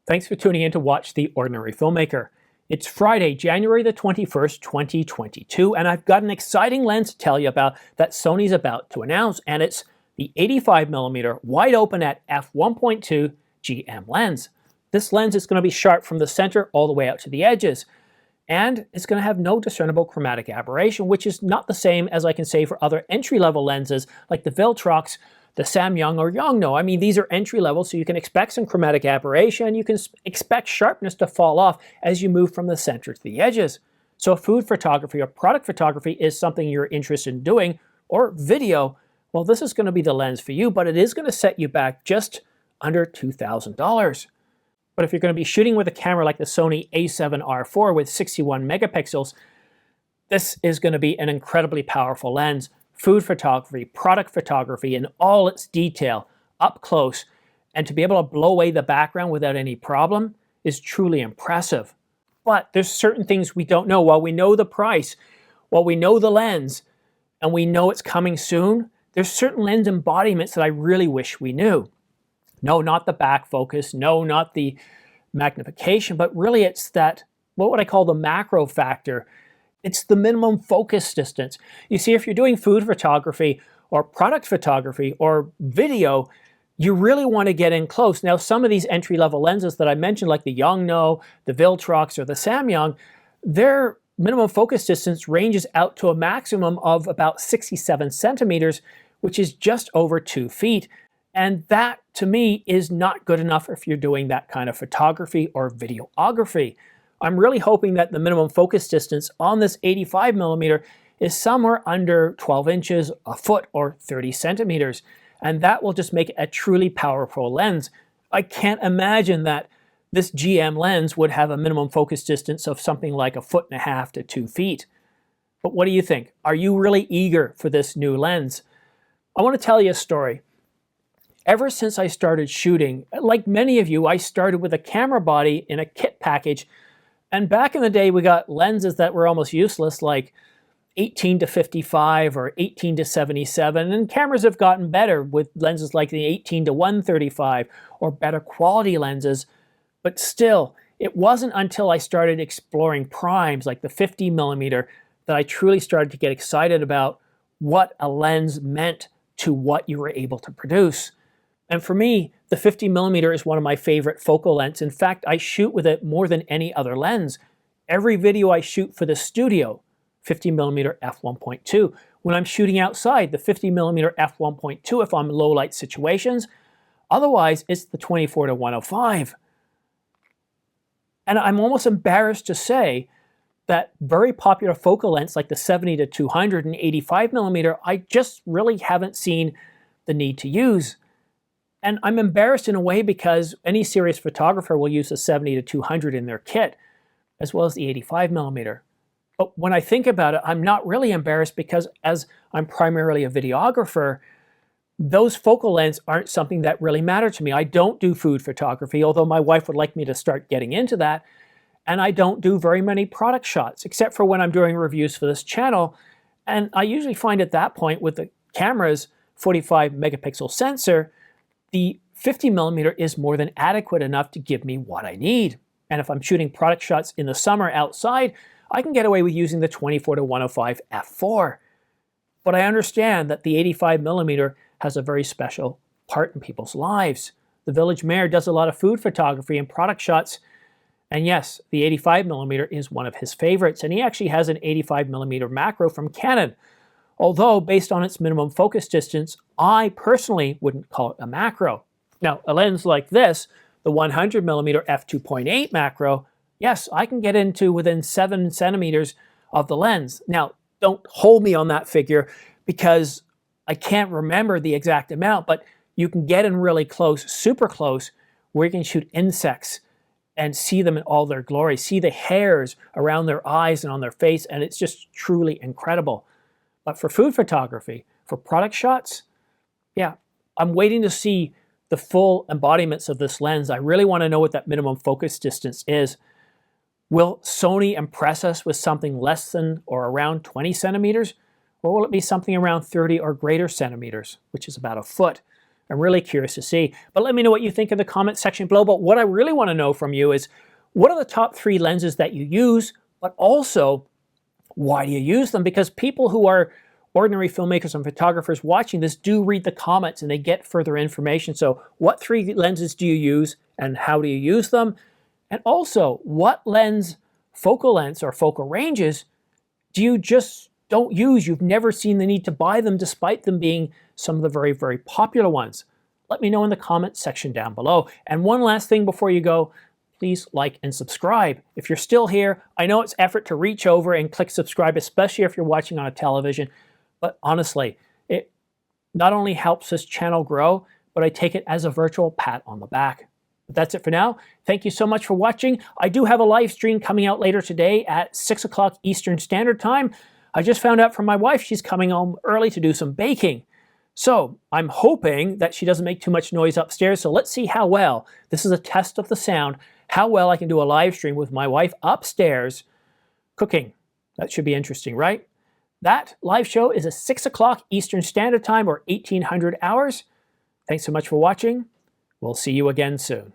Thanks for tuning in to watch The Ordinary Filmmaker. It's Friday, January the 21st, 2022, and I've got an exciting lens to tell you about that Sony's about to announce, and it's the 85mm wide open at f1.2 GM lens. This lens is going to be sharp from the center all the way out to the edges, and it's going to have no discernible chromatic aberration, which is not the same as I can say for other entry-level lenses like the Viltrox, the Samyang, or Yongnuo. I mean, these are entry level, so you can expect some chromatic aberration. You can expect sharpness to fall off as you move from the center to the edges. So if food photography or product photography is something you're interested in doing, or video, well, this is going to be the lens for you, but it is going to set you back just under $2,000. But if you're going to be shooting with a camera like the Sony a7R IV with 61 megapixels, this is going to be an incredibly powerful lens. Food photography, product photography in all its detail, up close, and to be able to blow away the background without any problem is truly impressive. But there's certain things we don't know. While we know the price, while we know the lens, and we know it's coming soon, there's certain lens embodiments that I really wish we knew. No, not the back focus, no, not the magnification, but really it's that, what would I call the macro factor? It's the minimum focus distance. You see, if you're doing food photography or product photography or video, you really want to get in close. Now, some of these entry-level lenses that I mentioned, like the Yongnuo, the Viltrox, or the Samyang, their minimum focus distance ranges out to a maximum of about 67 centimeters, which is just over 2 feet. And that, to me, is not good enough if you're doing that kind of photography or videography. I'm really hoping that the minimum focus distance on this 85mm is somewhere under 12 inches, a foot, or 30 centimeters. And that will just make it a truly powerful lens. I can't imagine that this GM lens would have a minimum focus distance of something like 1.5 feet to 2 feet. But what do you think? Are you really eager for this new lens? I want to tell you a story. Ever since I started shooting, like many of you, I started with a camera body in a kit package. And back in the day, we got lenses that were almost useless, like 18 to 55 or 18 to 77. And cameras have gotten better with lenses like the 18 to 135 or better quality lenses. But still, it wasn't until I started exploring primes like the 50mm that I truly started to get excited about what a lens meant to what you were able to produce. And for me, the 50mm is one of my favorite focal lengths. In fact, I shoot with it more than any other lens. Every video I shoot for the studio, 50mm f1.2. When I'm shooting outside, the 50mm f1.2 if I'm in low light situations. Otherwise, it's the 24 to 105. And I'm almost embarrassed to say that very popular focal lengths like the 70 to 200 and 85mm, I just really haven't seen the need to use. And I'm embarrassed in a way because any serious photographer will use the 70 to 200 in their kit, as well as the 85mm. But when I think about it, I'm not really embarrassed because as I'm primarily a videographer, those focal lengths aren't something that really matter to me. I don't do food photography, although my wife would like me to start getting into that. And I don't do very many product shots, except for when I'm doing reviews for this channel. And I usually find at that point with the camera's 45 megapixel sensor, the 50mm is more than adequate enough to give me what I need. And if I'm shooting product shots in the summer outside, I can get away with using the 24 to 105 f4. But I understand that the 85mm has a very special part in people's lives. The village mayor does a lot of food photography and product shots. And yes, the 85mm is one of his favorites. And he actually has an 85mm macro from Canon. Although, based on its minimum focus distance, I personally wouldn't call it a macro. Now, a lens like this, the 100mm f2.8 macro, yes, I can get into within 7 centimeters of the lens. Now, don't hold me on that figure because I can't remember the exact amount, but you can get in really close, super close, where you can shoot insects and see them in all their glory, see the hairs around their eyes and on their face, and it's just truly incredible. But for food photography, for product shots, yeah, I'm waiting to see the full embodiments of this lens. I really want to know what that minimum focus distance is. Will Sony impress us with something less than or around 20 centimeters? Or will it be something around 30 or greater centimeters, which is about a foot? I'm really curious to see. But let me know what you think in the comment section below. But what I really want to know from you is, what are the top 3 lenses that you use, but also why do you use them? Because people who are ordinary filmmakers and photographers watching this do read the comments and they get further information. So what 3 lenses do you use and how do you use them? And also, what lens, focal lengths or focal ranges do you just don't use? You've never seen the need to buy them despite them being some of the very, very popular ones. Let me know in the comments section down below. And one last thing before you go, please like and subscribe. If you're still here, I know it's effort to reach over and click subscribe, especially if you're watching on a television, but honestly, it not only helps this channel grow, but I take it as a virtual pat on the back. But that's it for now. Thank you so much for watching. I do have a live stream coming out later today at 6 o'clock Eastern Standard Time. I just found out from my wife she's coming home early to do some baking. So I'm hoping that she doesn't make too much noise upstairs. So let's see how well, this is a test of the sound, how well I can do a live stream with my wife upstairs cooking. That should be interesting, right? That live show is at 6 o'clock Eastern Standard Time or 1800 hours. Thanks so much for watching. We'll see you again soon.